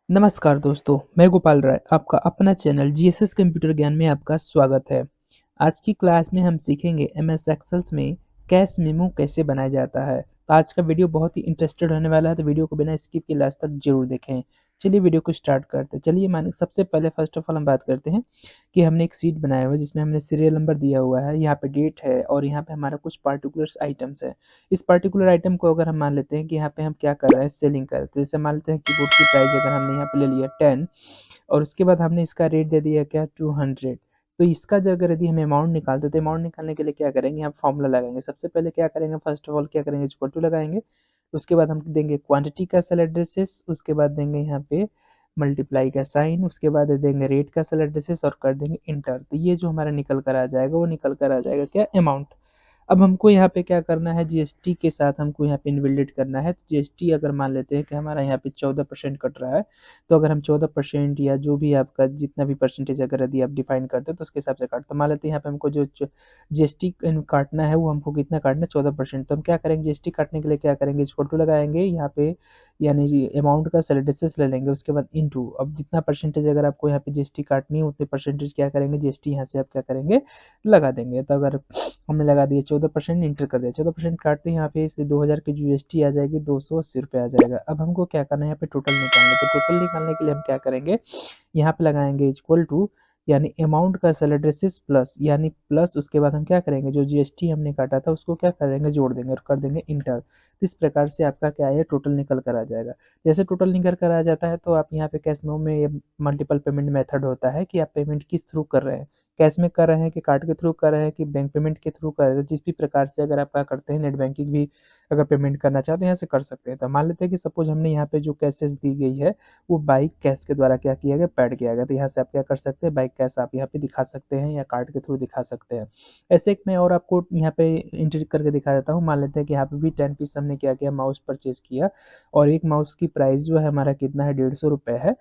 नमस्कार दोस्तों, मैं गोपाल राय, आपका अपना चैनल जीएसएस कंप्यूटर ज्ञान में आपका स्वागत है। आज की क्लास में हम सीखेंगे एमएस एक्सेल्स में कैश मेमो कैसे बनाया जाता है। तो आज का वीडियो बहुत ही इंटरेस्टेड होने वाला है, तो वीडियो को बिना स्किप किए लास्ट तक जरूर देखें। चलिए वीडियो को स्टार्ट करते हैं। चलिए मानिए सबसे पहले फर्स्ट ऑफ ऑल हम बात करते हैं कि हमने एक शीट बनाया हुआ है जिसमें हमने सीरियल नंबर दिया हुआ है, यहाँ पे डेट है और यहाँ पे हमारा कुछ पार्टिकुलर आइटम्स है। इस पर्टिकुलर आइटम को अगर हम मान लेते हैं कि यहाँ पे हम क्या कर रहे हैं, सेलिंग कर रहे हैं, तो जैसे मान लेते हैं कीबोर्ड की प्राइस अगर हमने यहाँ पे ले लिया 10 और उसके बाद हमने इसका रेट दे दिया क्या 200। तो इसका जो अगर यदि हम अमाउंट निकालते तो अमाउंट निकालने के लिए क्या करेंगे, हम फॉर्मूला लगाएंगे। सबसे पहले क्या करेंगे, फर्स्ट ऑफ ऑल क्या करेंगे, इक्वल टू लगाएंगे। उसके बाद हम देंगे क्वांटिटी का सेल एड्रेसेस, उसके बाद देंगे यहाँ पे मल्टीप्लाई का साइन, उसके बाद देंगे रेट का सेल एड्रेसेस और कर देंगे इंटर। तो ये जो हमारा निकल कर आ जाएगा वो निकल कर आ जाएगा क्या, अमाउंट। अब हमको यहाँ पे क्या करना है, जीएसटी के साथ हमको यहाँ पे इनबिल्ड करना है। तो जीएसटी अगर मान लेते हैं कि हमारा यहाँ पे 14% कट रहा है, तो अगर हम 14% या जो भी आपका जितना भी परसेंटेज अगर यदि आप डिफाइन करते हैं तो उसके हिसाब से काटते, तो मान लेते हैं यहाँ पे हमको जो जीएसटी काटना है वो हमको कितना काटना है, 14%। तो हम क्या करेंगे, जीएसटी काटने के लिए क्या करेंगे, इक्वल टू लगाएंगे यहाँ पे, यानी अमाउंट का सेलेडेसिस ले लेंगे, उसके बाद इनटू, अब जितना परसेंटेज अगर आपको यहाँ पे जीएसटी काटनी है उतने परसेंटेज क्या करेंगे, जीएसटी यहाँ से आप क्या करेंगे, लगा देंगे। तो अगर हमने लगा दिया 14%, इंटर कर दिया 14% काटते हैं, यहाँ पे इस 2000 की जीएसटी आ जाएगी, 280 रुपये आ जाएगा। अब हमको क्या करना है, यहाँ पे टोटल निकालना है। तो टोटल निकालने के लिए हम क्या करेंगे, यहाँ पे लगाएंगे इक्वल टू, यानी अमाउंट का सेल एड्रेसेस प्लस, यानी प्लस उसके बाद हम क्या करेंगे, जो जीएसटी हमने काटा था उसको क्या करेंगे, जोड़ देंगे और कर देंगे इंटर। इस प्रकार से आपका क्या है, टोटल निकल कर आ जाएगा। जैसे टोटल निकल कर आ जाता है तो आप यहाँ पे कैश मेमो में ये मल्टीपल पेमेंट मेथड होता है कि आप पेमेंट किस थ्रू कर रहे हैं, कैश में कर रहे हैं कि कार्ड के थ्रू कर रहे हैं कि बैंक पेमेंट के थ्रू कर रहे हैं। जिस भी प्रकार से अगर आप क्या करते हैं, नेट बैंकिंग भी अगर पेमेंट करना चाहते हैं यहाँ से कर सकते हैं। तो मान लेते हैं कि सपोज हमने यहाँ पे जो कैशेस दी गई है वो बाई कैश के द्वारा क्या किया गया, पैड किया गया। तो यहाँ से आप क्या कर सकते हैं, बाई कैश आप यहाँ पे दिखा सकते हैं या कार्ड के थ्रू दिखा सकते हैं। ऐसे एक मैं और आपको यहाँ पे इंटर करके दिखा देता हूँ। मान लेते हैं कि यहाँ पे भी 10 पीस हमने क्या किया, माउस परचेज किया और एक माउस की प्राइस जो है हमारा कितना है, 150 रुपये है।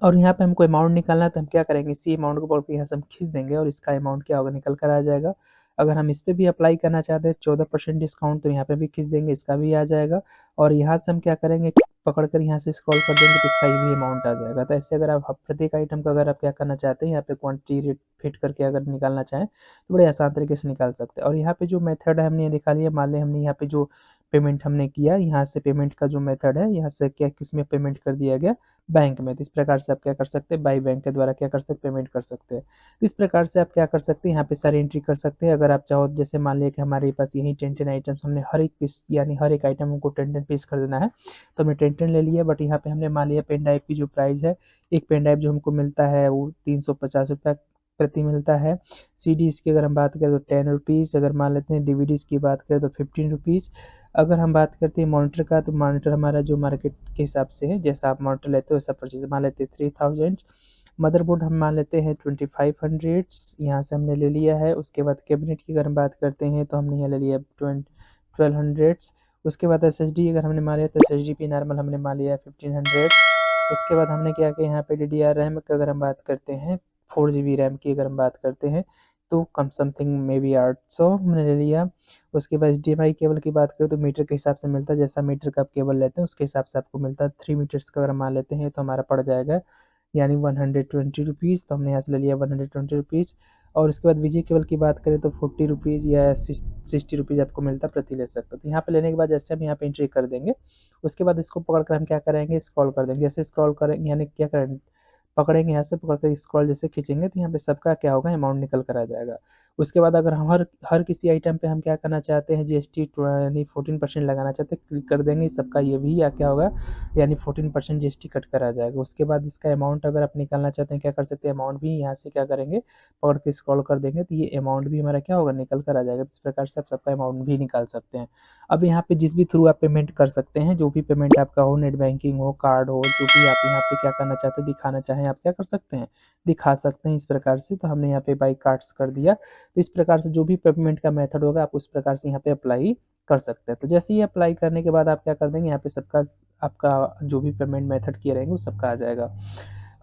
और यहाँ पे हमको अमाउंट निकालना है तो हम क्या करेंगे, इसी अमाउंट को पकड़ के यहाँ से हम खींच देंगे और इसका अमाउंट क्या होगा, निकल कर आ जाएगा। अगर हम इस पे भी अप्लाई करना चाहते हैं 14% डिस्काउंट, तो यहाँ पे भी खींच देंगे, इसका भी आ जाएगा। और यहाँ से हम क्या करेंगे, पकड़ कर यहाँ से स्क्रॉल कर देंगे तो इसका ये भी अमाउंट आ जाएगा। तो ऐसे अगर आप प्रत्येक आइटम का अगर आप क्या करना चाहते हैं, यहाँ पे क्वांटिटी रेट फिट करके अगर निकालना चाहें तो बड़े आसान तरीके से निकाल सकते हैं। और यहाँ पे जो मेथड है हमने ये दिखा लिया। मान लें हमने यहाँ पे जो पेमेंट हमने किया, यहाँ से पेमेंट का जो मेथड है, यहाँ से क्या किस में पेमेंट कर दिया गया, बैंक में। तो इस प्रकार से आप क्या कर सकते हैं, बाई बैंक के द्वारा क्या कर सकते हैं, पेमेंट कर सकते हैं। तो इस प्रकार से आप क्या कर सकते हैं, यहाँ पे सारी एंट्री कर सकते हैं। अगर आप चाहो, जैसे मान लिया कि हमारे पास यही 10 आइटम्स, हमने हर एक पीस यानी हर एक आइटम हमको 10 पीस कर देना है, तो हमने 10 ले लिया। बट यहाँ पे हमने मान लिया पेन ड्राइव की जो प्राइस है, एक पेन ड्राइव जो हमको मिलता है वो 350 रुपये प्रति मिलता है। सीडीज की अगर हम बात करें तो 10 रुपीज़, अगर मान लेते हैं डीवीडीज की बात करें तो 15 रुपीज़। अगर हम बात करते हैं मॉनिटर का, तो मॉनिटर हमारा जो मार्केट के हिसाब से है, जैसा आप मॉनिटर लेते हो वैसा परचेज, मान लेते हैं 3000। मदरबोर्ड हम मान लेते हैं 2500, यहाँ से हमने ले लिया है। उसके बाद कैबिनेट की अगर हम बात करते हैं तो हमने यहाँ ले लिया 1200। उसके बाद एसएसडी अगर हमने मान लिया तो एसएसडी भी नॉर्मल हमने मान लिया है 1500। उसके बाद हमने क्या किया, यहाँ पे DDR रैम की अगर हम बात करते हैं, 4 GB रैम की अगर हम बात करते हैं तो कम समथिंग मे बी 800 हमने ले लिया। उसके बाद HDMI केबल की बात करें तो मीटर के हिसाब से मिलता है, जैसा मीटर का आप केबल लेते हैं उसके हिसाब से आपको मिलता है। 3 मीटर्स का अगर हम मान लेते हैं तो हमारा पड़ जाएगा यानी 120 रुपीज़। तो हमने यहाँ से ले लिया 120 रुपीज़। और उसके बाद विजय केबल की बात करें तो 40 रुपीज़ या 60 रुपीज़ आपको मिलता है, प्रति ले सकते हो। तो यहाँ पे लेने के बाद जैसे हम यहाँ पे एंट्री कर देंगे, उसके बाद इसको पकड़ कर हम क्या करेंगे, स्क्रॉल कर देंगे। जैसे स्क्रॉल करेंगे यानी क्या करेंगे, पकड़ेंगे यहाँ से पकड़ कर स्क्रॉल जैसे खींचेंगे तो यहाँ पे सबका क्या होगा, अमाउंट निकल कर आ जाएगा। उसके बाद अगर हम हर हर किसी आइटम पे हम क्या करना चाहते हैं, जीएसटी यानी 14% लगाना चाहते हैं, क्लिक कर देंगे, सबका ये भी या क्या होगा, यानी 14% जीएसटी कट कर आ जाएगा। उसके बाद इसका अमाउंट अगर आप निकालना चाहते हैं, क्या कर सकते हैं, अमाउंट भी यहाँ से क्या करेंगे, पकड़ के स्क्रॉल कर देंगे तो ये अमाउंट भी हमारा क्या होगा, निकल कर आ जाएगा। तो इस प्रकार से आप सबका अमाउंट भी निकाल सकते हैं। अब यहाँ पे जिस भी थ्रू आप पेमेंट कर सकते हैं, जो भी पेमेंट आपका हो, नेट बैंकिंग हो, कार्ड हो, जो भी आप यहाँ पे क्या करना चाहते हैं, दिखाना चाहें, आप क्या कर सकते हैं, दिखा सकते हैं इस प्रकार से। तो हमने यहाँ पे बाई कार्ड्स कर दिया। तो इस प्रकार से जो भी पेमेंट का मेथड होगा आप उस प्रकार से यहाँ पे अप्लाई कर सकते हैं। तो जैसे ही अप्लाई करने के बाद आप क्या कर देंगे, यहाँ पे सबका आपका जो भी पेमेंट मेथड किए रहेंगे वो सबका आ जाएगा।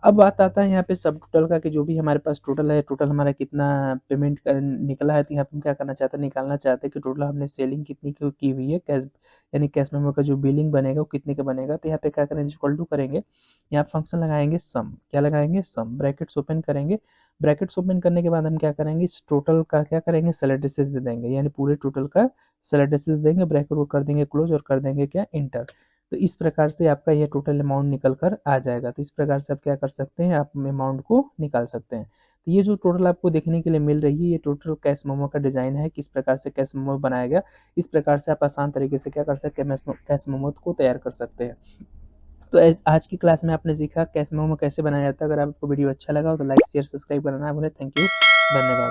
अब बात आता है यहाँ पे सब टोटल का कि जो भी हमारे पास टोटल है, टोटल हमारा कितना पेमेंट निकला है, तो यहाँ पे हम क्या करना चाहते हैं, निकालना चाहते हैं कि टोटल हमने सेलिंग कितनी की हुई है, कैश यानी कैश मेमो का जो बिलिंग बनेगा वो कितने का बनेगा। तो यहाँ पे क्या करेंगे, इक्वल टू करेंगे, यहाँ फंक्शन लगाएंगे सम, क्या लगाएंगे, सम, ब्रैकेट्स ओपन करेंगे। ब्रैकेट्स ओपन करने के बाद हम क्या करेंगे, इस टोटल का क्या करेंगे, सेलेटेसिस दे देंगे, यानी पूरे टोटल का सेलेटेसिस दे देंगे, ब्रैकेट को कर देंगे क्लोज और कर देंगे क्या, इंटर। तो इस प्रकार से आपका ये टोटल अमाउंट निकल कर आ जाएगा। तो इस प्रकार से आप क्या कर सकते हैं, आप अमाउंट को निकाल सकते हैं। तो ये जो टोटल आपको देखने के लिए मिल रही है, ये टोटल कैश मेमो का डिज़ाइन है, किस प्रकार से कैश मेमो बनाया गया। इस प्रकार से आप आसान तरीके से क्या कर सकते हैं, कैश मेमो को तैयार कर सकते हैं। तो आज की क्लास में आपने सीखा कैश मेमो कैसे बनाया जाता है। अगर आपको वीडियो अच्छा लगा हो तो लाइक शेयर सब्सक्राइब करना ना भूलें। थैंक यू, धन्यवाद।